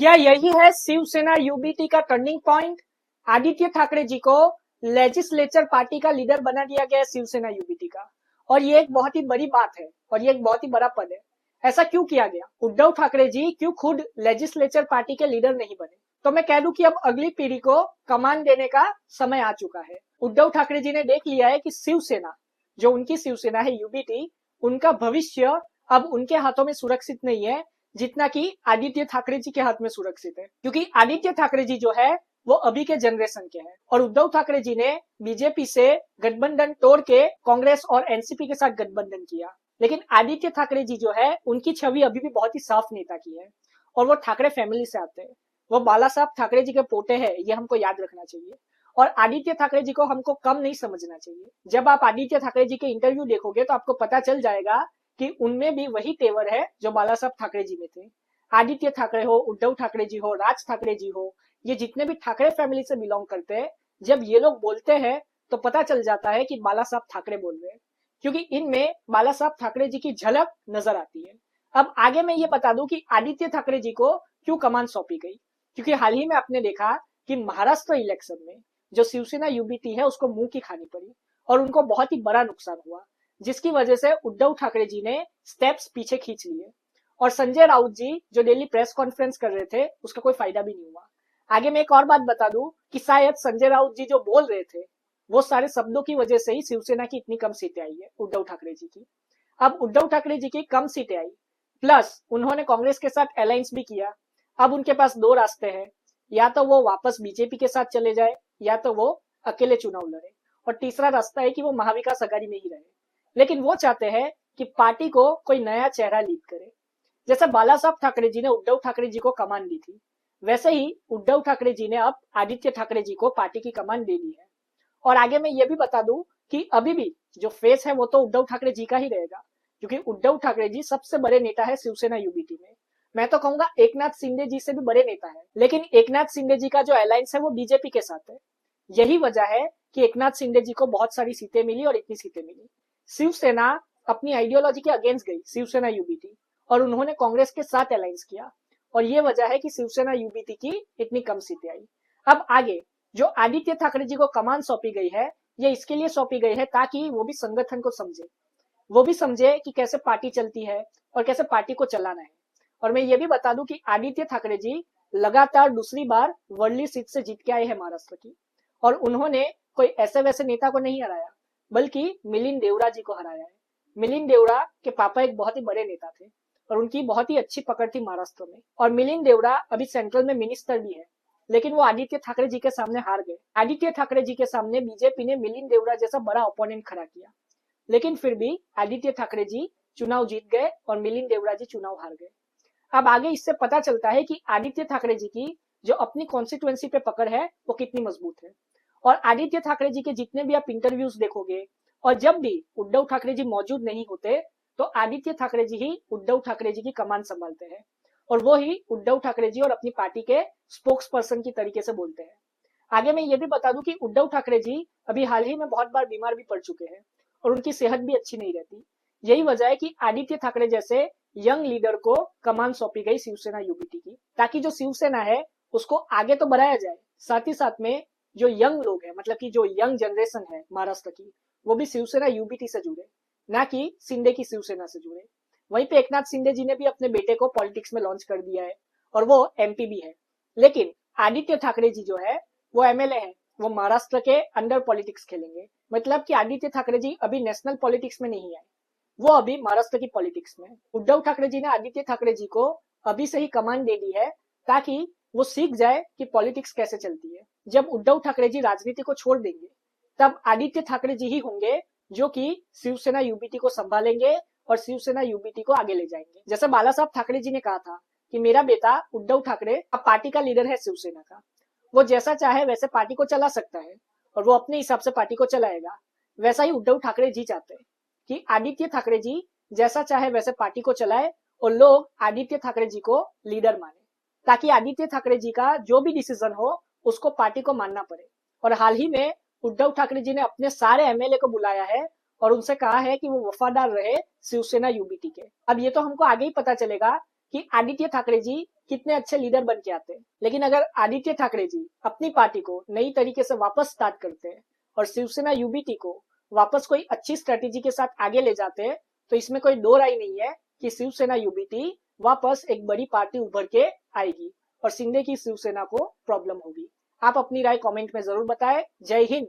क्या यही है शिवसेना यूबीटी का टर्निंग पॉइंट? आदित्य ठाकरे जी को लेजिस्लेचर पार्टी का लीडर बना दिया गया है शिवसेना यूबीटी का, और ये एक बहुत ही बड़ी बात है और ये एक बहुत ही बड़ा पद है। ऐसा क्यों किया गया? उद्धव ठाकरे जी क्यों खुद लेजिस्लेचर पार्टी के लीडर नहीं बने? तो मैं कह दूं कि अब अगली पीढ़ी को कमान देने का समय आ चुका है। उद्धव ठाकरे जी ने देख लिया है कि शिवसेना, जो उनकी शिवसेना है यूबीटी, उनका भविष्य अब उनके हाथों में सुरक्षित नहीं है जितना कि आदित्य ठाकरे जी के हाथ में सुरक्षित है। क्योंकि आदित्य ठाकरे जी जो है वो अभी के जनरेशन के हैं और उद्धव ठाकरे जी ने बीजेपी से गठबंधन तोड़ के कांग्रेस और एनसीपी के साथ गठबंधन किया। लेकिन आदित्य ठाकरे जी जो है उनकी छवि अभी भी बहुत ही साफ नेता की है और वो ठाकरे फैमिली से आते हैं। वो बाला साहब ठाकरे जी के पोते हैं, ये हमको याद रखना चाहिए। और आदित्य ठाकरे जी को हमको कम नहीं समझना चाहिए। जब आप आदित्य ठाकरे जी के इंटरव्यू देखोगे तो आपको पता चल जाएगा कि उनमें भी वही तेवर है जो बाला साहब ठाकरे जी में थे। आदित्य ठाकरे हो, उद्धव ठाकरे जी हो, राज ठाकरे जी हो, ये जितने भी ठाकरे फैमिली से बिलोंग करते हैं, जब ये लोग बोलते हैं तो पता चल जाता है कि बाला साहब ठाकरे बोल रहे हैं, क्योंकि इनमें बाला साहब ठाकरे जी की झलक नजर आती है। अब आगे मैं ये बता दूं कि आदित्य ठाकरे जी को क्यों कमान सौंपी गई। क्योंकि हाल ही में आपने देखा कि महाराष्ट्र इलेक्शन में जो शिवसेना यूबीटी है उसको मुंह की खानी पड़ी और उनको बहुत ही बड़ा नुकसान हुआ, जिसकी वजह से उद्धव ठाकरे जी ने स्टेप्स पीछे खींच लिए और संजय राउत जी जो डेली प्रेस कॉन्फ्रेंस कर रहे थे उसका कोई फायदा भी नहीं हुआ। आगे मैं एक और बात बता दूं कि शायद संजय राउत जी जो बोल रहे थे वो सारे शब्दों की वजह से ही शिवसेना की इतनी कम सीटें आई है उद्धव ठाकरे जी की। अब उद्धव ठाकरे जी की कम सीटें आई, प्लस उन्होंने कांग्रेस के साथ अलायंस भी किया। अब उनके पास दो रास्ते हैं, या तो वो वापस बीजेपी के साथ चले जाए या तो वो अकेले चुनाव लड़े, और तीसरा रास्ता है कि वो महाविकास अघाड़ी में ही रहे। लेकिन वो चाहते हैं कि पार्टी को कोई नया चेहरा लीड करे। जैसे बाला साहब ठाकरे जी ने उद्धव ठाकरे जी को कमान दी थी, वैसे ही उद्धव ठाकरे जी ने अब आदित्य ठाकरे जी को पार्टी की कमान दे दी है। और आगे मैं ये भी बता दूं कि अभी भी जो फेस है वो तो उद्धव ठाकरे जी का ही रहेगा, क्योंकि उद्धव ठाकरे जी सबसे बड़े नेता है शिवसेना यूबीटी में। मैं तो कहूंगा एकनाथ शिंदे जी से भी बड़े नेता है, लेकिन एकनाथ शिंदे जी का जो अलायंस है वो बीजेपी के साथ है। यही वजह है कि एकनाथ शिंदे जी को बहुत सारी सीटें मिली और इतनी सीटें मिली। शिवसेना अपनी आइडियोलॉजी के अगेंस्ट गई, शिवसेना यूबीटी, और उन्होंने कांग्रेस के साथ अलायंस किया, और ये वजह है कि शिवसेना यूबीटी की इतनी कम सीटें आई। अब आगे जो आदित्य ठाकरे जी को कमान सौंपी गई है, ये इसके लिए सौंपी गई है ताकि वो भी संगठन को समझे, वो भी समझे कि कैसे पार्टी चलती है और कैसे पार्टी को चलाना है। और मैं ये भी बता दूं कि आदित्य ठाकरे जी लगातार दूसरी बार वर्ली सीट से जीत के आए हैं महाराष्ट्र की, और उन्होंने कोई ऐसे वैसे नेता को नहीं हराया, बल्कि मिलिंद देवरा जी को हराया है। मिलिंद देवरा के पापा एक बहुत ही बड़े नेता थे और उनकी बहुत ही अच्छी पकड़ थी महाराष्ट्र में, और मिलिंद देवरा अभी सेंट्रल में मिनिस्टर भी है। लेकिन वो आदित्य ठाकरे जी के सामने हार गए। आदित्य ठाकरे जी के सामने बीजेपी ने मिलिंद देवरा जैसा बड़ा ओपोनेंट खड़ा किया, लेकिन फिर भी आदित्य ठाकरे जी चुनाव जीत गए और मिलिंद देवरा जी चुनाव हार गए। अब आगे इससे पता चलता है कि आदित्य ठाकरे जी की जो अपनी कॉन्स्टिट्युएंसी पे पकड़ है वो कितनी मजबूत है। और आदित्य ठाकरे जी के जितने भी आप इंटरव्यूज देखोगे, और जब भी उद्धव ठाकरे जी मौजूद नहीं होते तो आदित्य ठाकरे जी ही उद्धव ठाकरे जी की कमान संभालते हैं, और वो ही उद्धव ठाकरे जी और अपनी पार्टी के स्पोक्स पर्सन की तरीके से बोलते हैं। आगे मैं ये भी बता दूं कि उद्धव ठाकरे जी अभी हाल ही में बहुत बार बीमार भी पड़ चुके हैं और उनकी सेहत भी अच्छी नहीं रहती। यही वजह है कि आदित्य ठाकरे जैसे यंग लीडर को कमान सौंपी गई शिवसेना यूबीटी की, ताकि जो शिवसेना है उसको आगे तो बढ़ाया जाए, साथ ही साथ में जो यंग लोग हैं, मतलब कि जो यंग जनरेशन है महाराष्ट्र की, वो भी शिवसेना यूबीटी से जुड़े, ना कि शिंदे की शिवसेना से जुड़े। वहीं पे एकनाथ शिंदे जी ने भी अपने बेटे को पॉलिटिक्स में लॉन्च कर दिया है और वो एमपी भी है। लेकिन आदित्य ठाकरे जी जो है वो एमएलए है, वो महाराष्ट्र के अंडर पॉलिटिक्स खेलेंगे। मतलब कि आदित्य ठाकरे जी अभी नेशनल पॉलिटिक्स में नहीं आए, वो अभी महाराष्ट्र की पॉलिटिक्स में। उद्धव ठाकरे जी ने आदित्य ठाकरे जी को अभी से ही कमान दे दी है ताकि वो सीख जाए कि पॉलिटिक्स कैसे चलती है। जब उद्धव ठाकरे जी राजनीति को छोड़ देंगे तब आदित्य ठाकरे जी ही होंगे जो कि शिवसेना यूबीटी को संभालेंगे और शिवसेना यूबीटी को आगे ले जाएंगे। जैसे बाला साहब ठाकरे जी ने कहा था कि मेरा बेटा उद्धव ठाकरे अब पार्टी का लीडर है शिवसेना का, वो जैसा चाहे वैसे पार्टी को चला सकता है और वो अपने हिसाब से पार्टी को चलाएगा। वैसा ही उद्धव ठाकरे जी चाहते हैं कि आदित्य ठाकरे जी जैसा चाहे वैसे पार्टी को चलाए और लोग आदित्य ठाकरे जी को लीडर माने, ताकि आदित्य ठाकरे जी का जो भी डिसीजन हो उसको पार्टी को मानना पड़े। और हाल ही में उद्धव ठाकरे जी ने अपने सारे एमएलए को बुलाया है और उनसे कहा है कि वो वफादार रहे शिवसेना यूबीटी के। अब ये तो हमको आगे ही पता चलेगा कि आदित्य ठाकरे जी कितने अच्छे लीडर बन के आते। लेकिन अगर आदित्य ठाकरे जी अपनी पार्टी को नई तरीके से वापस स्टार्ट करते हैं और शिवसेना यूबीटी को वापस कोई अच्छी स्ट्रेटेजी के साथ आगे ले जाते हैं, तो इसमें कोई दो राय नहीं है कि शिवसेना यूबीटी वापस एक बड़ी पार्टी उभर के आएगी और शिंदे की शिवसेना को प्रॉब्लम होगी। आप अपनी राय कमेंट में जरूर बताएं। जय हिंद।